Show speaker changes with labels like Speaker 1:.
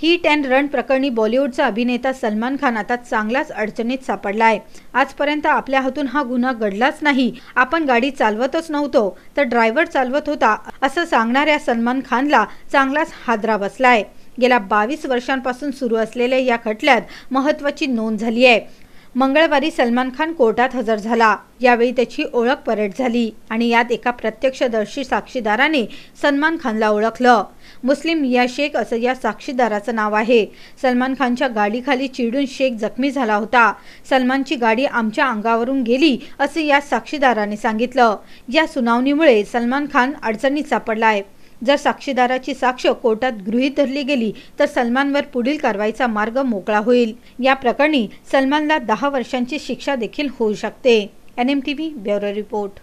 Speaker 1: Hit and run प्रकरणी बॉलिवूडचा अभिनेता सलमान खान आता चांगलाच अडचणीत सापडलाय। आजपर्यंत आपल्या हातून हा गुन्हा घडलाच नाही, आपण गाडी चालवतच नव्हतो तर ड्रायव्हर चालवत होता असं सांगणाऱ्या सलमान खानला चांगलाच हादरा बसलाय। गेल्या 22 वर्षांपासून सुरू असलेल्या या खटल्यात महत्त्वाची नोंद झाली आहे। मंगळवारी सलमान खान कोर्टात हजर झाला। यावेळी त्याची ओळख परेड झाली आणि यात एका प्रत्यक्षदर्शी साक्षीदाराने सलमान खानला ओळखलं। मुस्लिम मिया शेख असं या साक्षीदाराचं नाव आहे। सलमान खानच्या गाडीखाली चिडून शेख जखमी झाला होता। सलमानची गाडी आमच्या अंगावरून गेली असं या साक्षीदाराने सांगितलं। या सुनावणीमुळे सलमान खान अडचणीत सापडलाय। जर साक्षीदाराची साक्ष कोर्टात गृहीत धरली गेली तर सलमानवर पुढील कारवाईचा मार्ग मोकळा होईल। या प्रकरणी सलमानला 10 वर्षांची शिक्षा देखील होऊ शकते। NMTV bureau report.